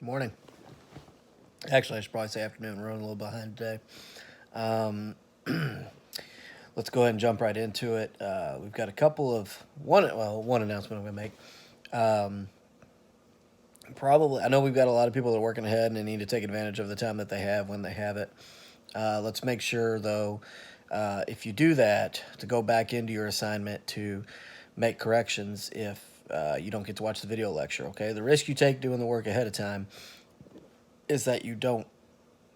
Morning. Actually, I should probably say afternoon. We're running a little behind today. Um, let's go ahead and jump right into it. We've got a couple of one announcement I'm going to make. Probably, I know we've got a lot of people that are working ahead and they need to take advantage of the time that they have when they have it. Let's make sure, though, if you do that, to go back into your assignment to make corrections if you don't get to watch the video lecture. Okay, the risk you take doing the work ahead of time is that you don't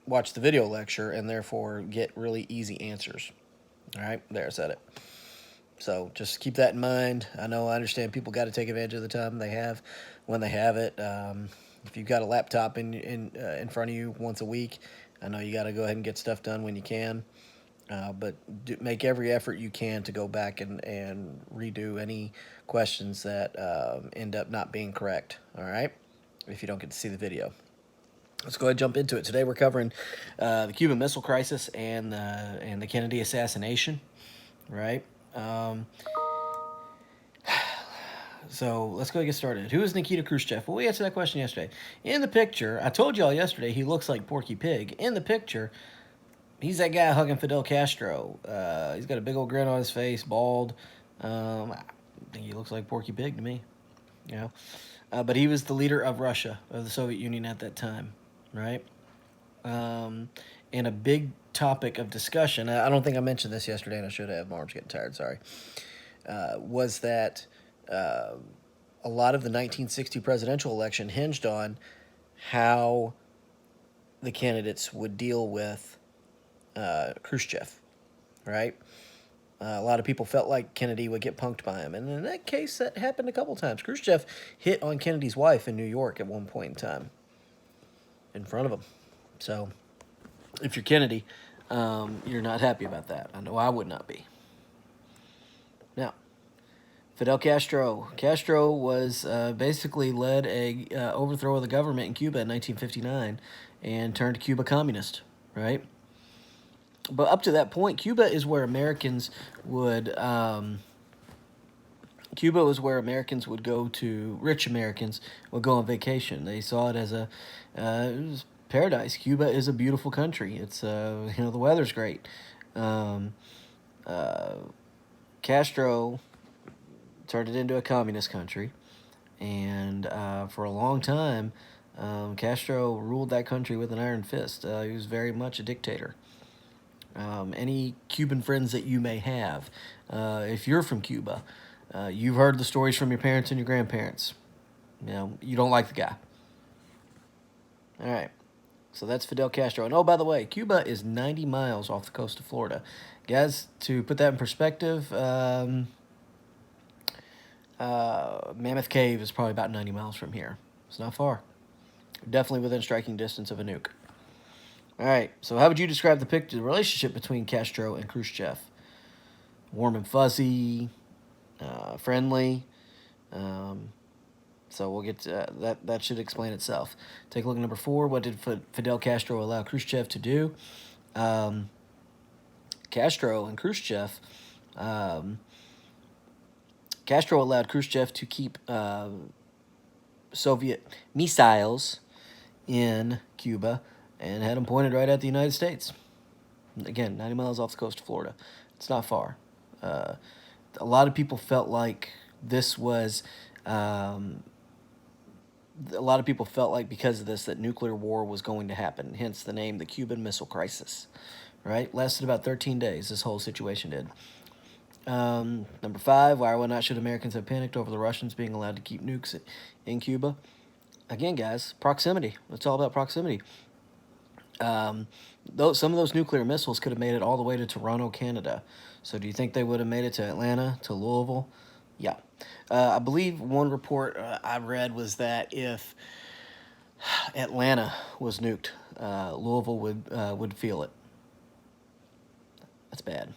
watch the video lecture and therefore get really easy answers. All right, there, I said it. So just keep that in mind. I understand people got to take advantage of the time they have when they have it. If you've got a laptop in front of you once a week, I know you got to go ahead and get stuff done when you can. But make every effort you can to go back and redo any questions that end up not being correct. All right, if you don't get to see the video. Let's go ahead and jump into it. Today we're covering the Cuban Missile Crisis and the Kennedy assassination, right? Um, so let's go get started. Who is Nikita Khrushchev? Well, we answered that question yesterday. In the picture, I told y'all yesterday he looks like Porky Pig. In the picture, he's that guy hugging Fidel Castro. He's got a big old grin on his face, bald. I think he looks like Porky Pig to me. You know, but he was the leader of Russia, of the Soviet Union at that time, right? And a big topic of discussion, I don't think I mentioned this yesterday, and I should have. My arm's getting tired, sorry, was that a lot of the 1960 presidential election hinged on how the candidates would deal with Khrushchev, right? A lot of people felt like Kennedy would get punked by him. And in that case, that happened a couple times. Khrushchev hit on Kennedy's wife in New York at one point in time in front of him. So if you're Kennedy, you're not happy about that. I know I would not be. Now, Fidel Castro. Castro was basically led a overthrow of the government in Cuba in 1959 and turned Cuba communist, right? But up to that point, Cuba is where Americans would Cuba was where Americans would go to. Rich Americans would go on vacation. They saw it as it was paradise. Cuba is a beautiful country. It's the weather's great. Um, uh, Castro turned it into a communist country, and for a long time, Castro ruled that country with an iron fist. He was very much a dictator. Any Cuban friends that you may have, if you're from Cuba, you've heard the stories from your parents and your grandparents. You don't like the guy. All right. So that's Fidel Castro. And oh, by the way, Cuba is 90 miles off the coast of Florida. Guys, to put that in perspective, Mammoth Cave is probably about 90 miles from here. It's not far. Definitely within striking distance of a nuke. All right, so how would you describe the relationship between Castro and Khrushchev? Warm and fuzzy, friendly. So we'll get to, that should explain itself. Take a look at number 4. What did Fidel Castro allow Khrushchev to do? Castro and Khrushchev. Castro allowed Khrushchev to keep Soviet missiles in Cuba and had them pointed right at the United States. Again, 90 miles off the coast of Florida. It's not far. A lot of people felt like this was... a lot of people felt like because of this that nuclear war was going to happen, hence the name the Cuban Missile Crisis. Right? Lasted about 13 days, this whole situation did. Number 5, why or not should Americans have panicked over the Russians being allowed to keep nukes in Cuba? Again, guys, proximity. It's all about proximity. Some of those nuclear missiles could have made it all the way to Toronto, Canada. So do you think they would have made it to Atlanta, to Louisville? Yeah. I believe one report I read was that if Atlanta was nuked, Louisville would feel it. That's bad.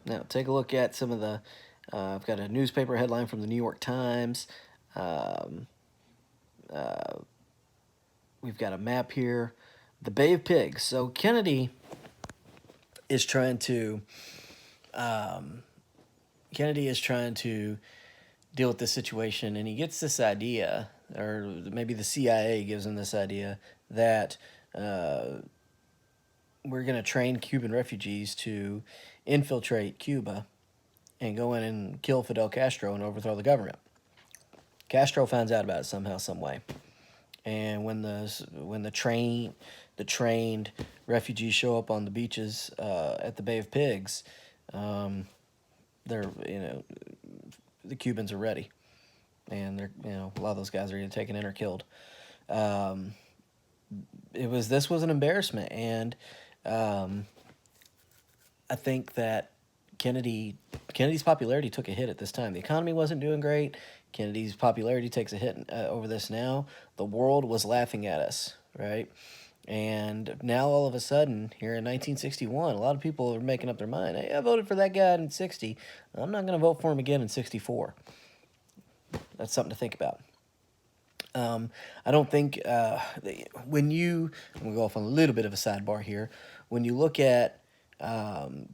Now, take a look at some of the... I've got a newspaper headline from the New York Times. We've got a map here. The Bay of Pigs. So Kennedy is trying to deal with this situation, and he gets this idea, or maybe the CIA gives him this idea that uh, we're going to train Cuban refugees to infiltrate Cuba and go in and kill Fidel Castro and overthrow the government. Castro finds out about it somehow, some way, and when the trained refugees show up on the beaches at the Bay of Pigs, um, they're the Cubans are ready, and they're a lot of those guys are either taken in or killed. Um, this was an embarrassment, and um, I think that Kennedy's popularity took a hit at this time. The economy wasn't doing great. Kennedy's popularity takes a hit over this now. The world was laughing at us, right? And now all of a sudden, here in 1961, a lot of people are making up their mind. Hey, I voted for that guy in 60. I'm not going to vote for him again in 64. That's something to think about. I don't think when you, I'm going to go off on a little bit of a sidebar here. When you look at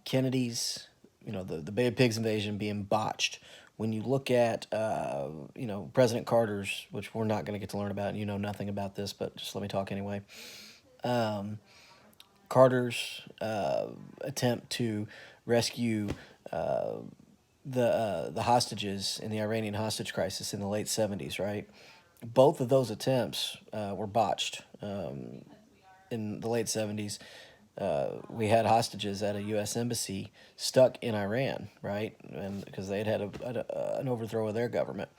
Kennedy's, the Bay of Pigs invasion being botched, when you look at, President Carter's, which we're not going to get to learn about, and you know nothing about this, but just let me talk anyway. Um, Carter's attempt to rescue the hostages in the Iranian hostage crisis in the late 70s, right? Both of those attempts were botched. In the late 70s, we had hostages at a U.S. embassy stuck in Iran, right? And because they had an overthrow of their government.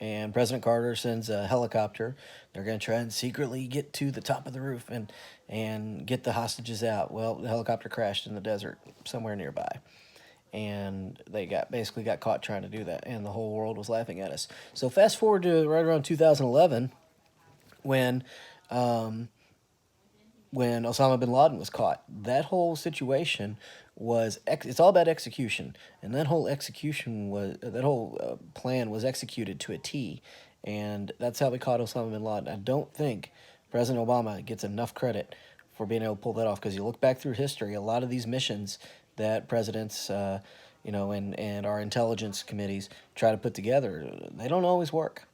And President Carter sends a helicopter. They're going to try and secretly get to the top of the roof and get the hostages out. Well, the helicopter crashed in the desert somewhere nearby, and they basically got caught trying to do that, and the whole world was laughing at us. So fast forward to right around 2011, when um, when Osama bin Laden was caught. That whole situation it's all about execution, and that whole plan was executed to a T, and that's how we caught Osama bin Laden. I don't think President Obama gets enough credit for being able to pull that off, because you look back through history, a lot of these missions that presidents and our intelligence committees try to put together, they don't always work,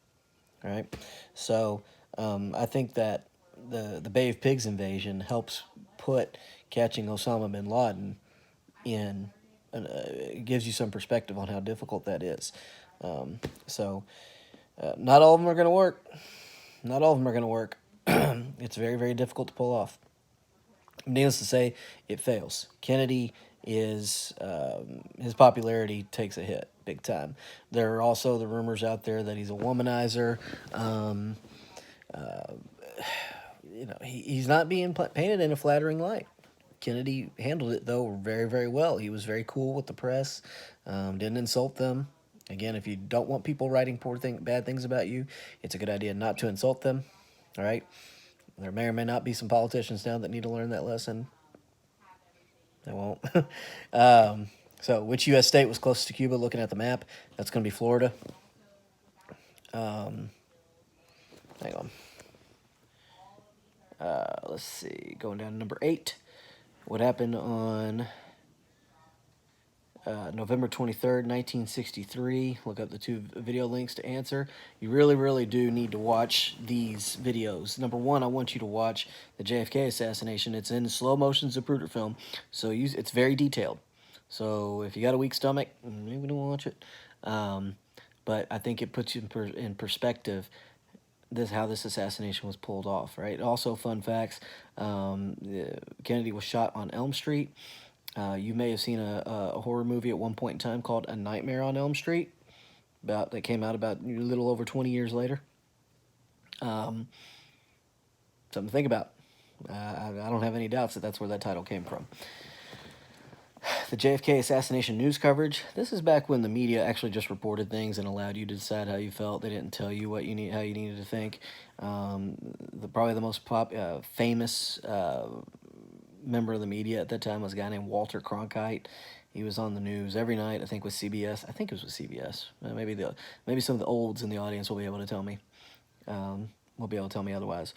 right? So I think that the Bay of Pigs invasion helps put catching Osama bin Laden in. It gives you some perspective on how difficult that is. Not all of them are going to work. Not all of them are going to work. It's very, very difficult to pull off. Needless to say, it fails. Kennedy his popularity takes a hit big time. There are also the rumors out there that he's a womanizer. He's not being painted in a flattering light. Kennedy handled it, though, very, very well. He was very cool with the press, didn't insult them. Again, if you don't want people writing bad things about you, it's a good idea not to insult them. All right? There may or may not be some politicians now that need to learn that lesson. I won't. Which U.S. state was closest to Cuba? Looking at the map, that's going to be Florida. Hang on. Let's see. Going down to number 8. What happened on November 23rd, 1963? Look up the 2 video links to answer. You really, really do need to watch these videos. Number 1, I want you to watch the JFK assassination. It's in slow motion Zapruder film, so it's very detailed. So if you got a weak stomach, maybe don't watch it. But I think it puts you in perspective how this assassination was pulled off, right? Also, fun facts, Kennedy was shot on Elm Street. You may have seen a horror movie at one point in time called A Nightmare on Elm Street, that came out about a little over 20 years later. Something to think about. I don't have any doubts that that's where that title came from. The JFK assassination news coverage. This is back when the media actually just reported things and allowed you to decide how you felt. They didn't tell you how you needed to think. Probably the most famous member of the media at that time was a guy named Walter Cronkite. He was on the news every night, I think with CBS. I think it was with CBS. Maybe some of the olds in the audience will be able to tell me. Will be able to tell me otherwise.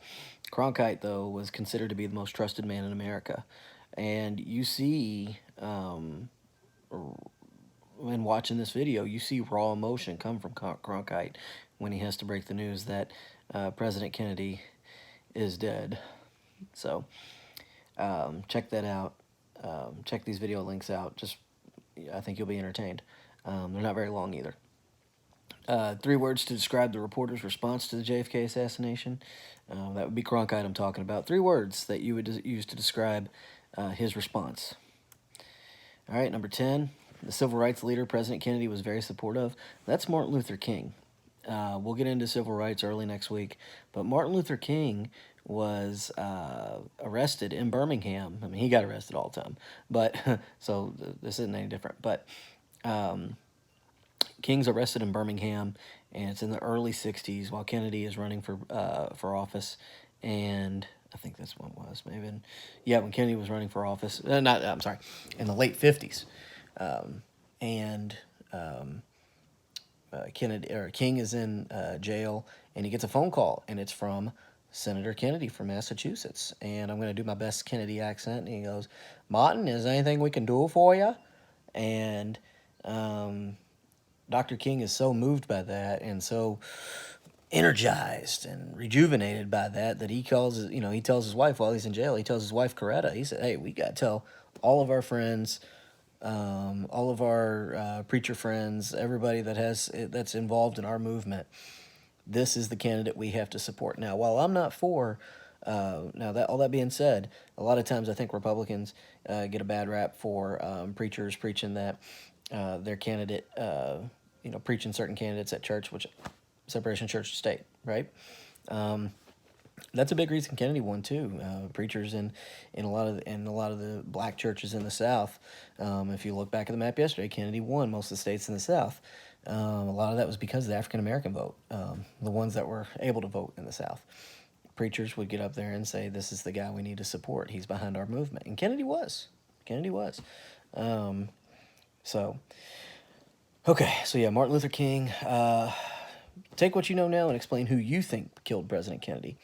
Cronkite, though, was considered to be the most trusted man in America. And you see when watching this video, you see raw emotion come from Cronkite when he has to break the news that President Kennedy is dead. So check that out. Check these video links out. Just I think you'll be entertained. They're not very long either. 3 words to describe the reporter's response to the JFK assassination. That would be Cronkite I'm talking about. 3 words that you would use to describe his response. All right, number 10. The civil rights leader President Kennedy was very supportive. That's Martin Luther King. We'll get into civil rights early next week, but Martin Luther King was arrested in Birmingham. I mean, he got arrested all the time, but so this isn't any different. But King's arrested in Birmingham, and it's in the early '60s while Kennedy is running for office, and I think that's when it was maybe. When Kennedy was running for office. I'm sorry, in the late '50s, and King is in jail, and he gets a phone call, and it's from Senator Kennedy from Massachusetts. And I'm going to do my best Kennedy accent. And he goes, "Martin, is there anything we can do for you?" And Dr. King is so moved by that and so energized and rejuvenated by that he tells his wife while he's in jail. He tells his wife Coretta. He said, "Hey, we got to tell all of our friends, all of our preacher friends, everybody that's involved in our movement. This is the candidate we have to support." Now, while I'm not for, all that being said, a lot of times I think Republicans get a bad rap for preachers preaching that their candidate, preaching certain candidates at church, which separation of church and state, right? That's a big reason Kennedy won too. Preachers in a lot of the black churches in the South. If you look back at the map yesterday, Kennedy won most of the states in the South. A lot of that was because of the African American vote, the ones that were able to vote in the South. Preachers would get up there and say, "This is the guy we need to support. He's behind our movement," and Kennedy was. Martin Luther King. Take what you know now and explain who you think killed President Kennedy.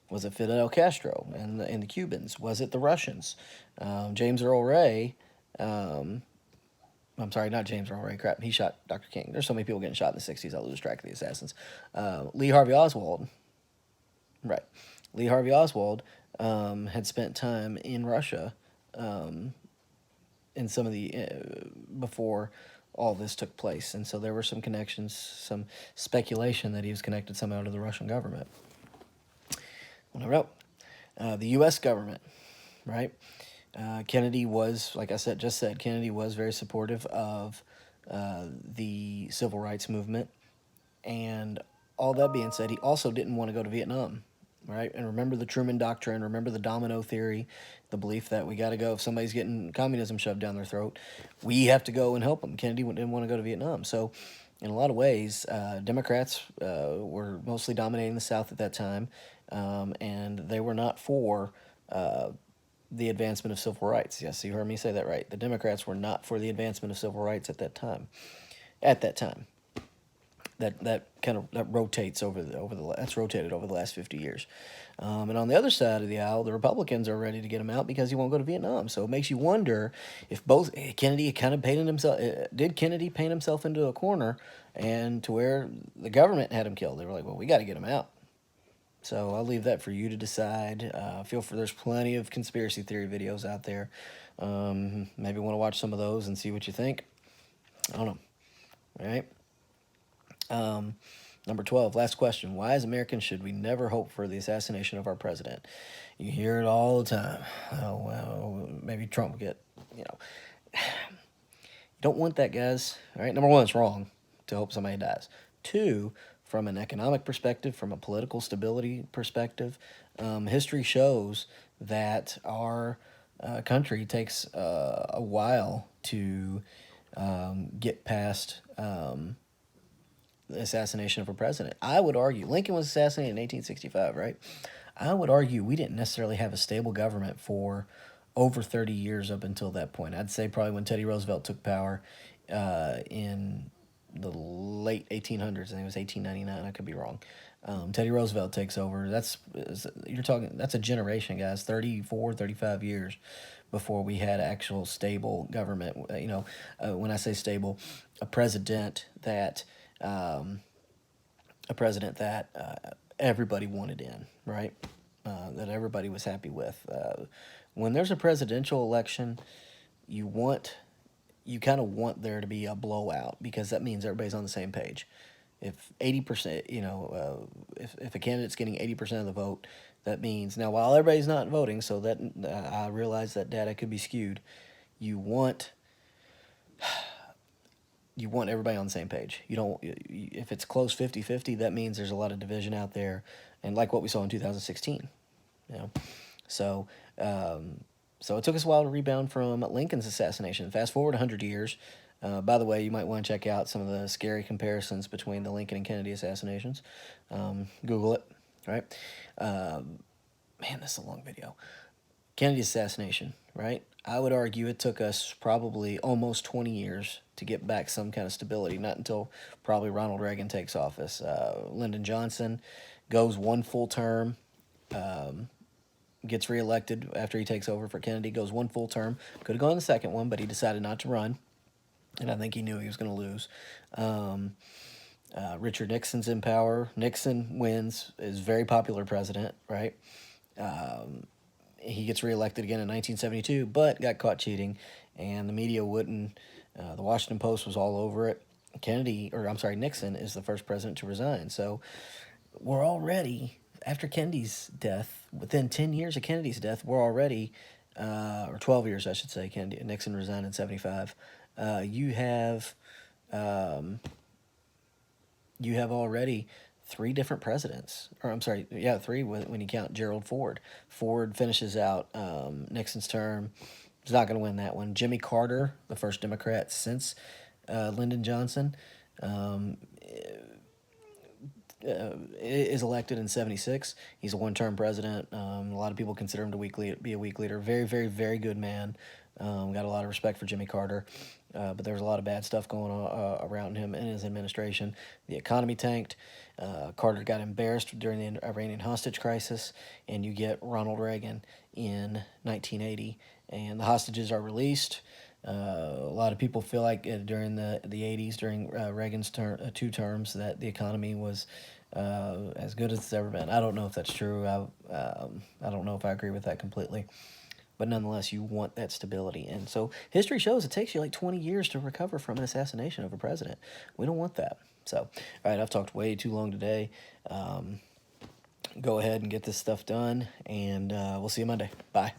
Was it Fidel Castro and the Cubans? Was it the Russians? James Earl Ray. I'm sorry, not James Earl Ray. Crap, he shot Dr. King. There's so many people getting shot in the '60s, I lose track of the assassins. Lee Harvey Oswald. Right. Lee Harvey Oswald had spent time in Russia in some of the before all this took place, and so there were some connections, some speculation that he was connected somehow to the Russian government. The U.S. government, right? Kennedy was, like I said, Kennedy was very supportive of the civil rights movement, and all that being said, he also didn't want to go to Vietnam. Right, and remember the Truman Doctrine, remember the domino theory, the belief that we got to go, if somebody's getting communism shoved down their throat, we have to go and help them. Kennedy didn't want to go to Vietnam. So in a lot of ways, Democrats were mostly dominating the South at that time, and they were not for the advancement of civil rights. Yes, you heard me say that right. The Democrats were not for the advancement of civil rights at that time. That rotates that's rotated over the last 50 years. And on the other side of the aisle, the Republicans are ready to get him out because he won't go to Vietnam. So it makes you wonder if Kennedy did Kennedy paint himself into a corner and to where the government had him killed? They were like, well, we got to get him out. So I'll leave that for you to decide. There's plenty of conspiracy theory videos out there. Maybe want to watch some of those and see what you think. I don't know. All right. Number 12, last question. Why, as Americans, should we never hope for the assassination of our president? You hear it all the time. Oh, well, maybe Trump will get, You don't want that, guys. All right. Number 1, it's wrong to hope somebody dies. 2, from an economic perspective, from a political stability perspective, history shows that our country takes a while to get past the assassination of a president. I would argue Lincoln was assassinated in 1865, right? I would argue we didn't necessarily have a stable government for over 30 years up until that point. I'd say probably when Teddy Roosevelt took power in the late 1800s. I think it was 1899. I could be wrong. Teddy Roosevelt takes over. That's a generation, guys. 34, 35 years before we had actual stable government. When I say stable, a president that um, everybody wanted in, right? That everybody was happy with. When there's a presidential election, you want you kind of want there to be a blowout because that means everybody's on the same page. If 80%, if a candidate's getting 80% of the vote, that means now while everybody's not voting, so that I realize that data could be skewed. You want you want everybody on the same page. You don't if it's close 50-50, that means there's a lot of division out there, and like what we saw in 2016, you know. So so it took us a while to rebound from Lincoln's assassination. Fast forward 100 years. By the way, you might want to check out some of the scary comparisons between the Lincoln and Kennedy assassinations. Google it, right? Man, this is a long video. Kennedy assassination, right? I would argue it took us probably almost 20 years to get back some kind of stability, not until probably Ronald Reagan takes office. Lyndon Johnson goes one full term, gets reelected after he takes over for Kennedy, goes one full term. Could have gone the second one, but he decided not to run, and I think he knew he was going to lose. Richard Nixon's in power. Nixon wins, is very popular president, right? He gets reelected again in 1972, but got caught cheating, and the media wouldn't. The Washington Post was all over it. Nixon is the first president to resign. So we're already, after Kennedy's death, within 10 years of Kennedy's death, we're already, or 12 years, I should say, Nixon resigned in 75. You have already three different presidents, or I'm sorry, yeah, three when you count Gerald Ford. Ford finishes out Nixon's term. He's not going to win that one. Jimmy Carter, the first Democrat since Lyndon Johnson, is elected in 76. He's a one-term president. A lot of people consider him to be a weak leader. Very, very, very good man. Got a lot of respect for Jimmy Carter. But there was a lot of bad stuff going on around him in his administration. The economy tanked. Carter got embarrassed during the Iranian hostage crisis, and you get Ronald Reagan in 1980, and the hostages are released. A lot of people feel like during the 80s, during Reagan's two terms, that the economy was as good as it's ever been. I don't know if that's true. I don't know if I agree with that completely. But nonetheless, you want that stability. And so history shows it takes you like 20 years to recover from an assassination of a president. We don't want that. So, all right, I've talked way too long today. Go ahead and get this stuff done, and we'll see you Monday. Bye.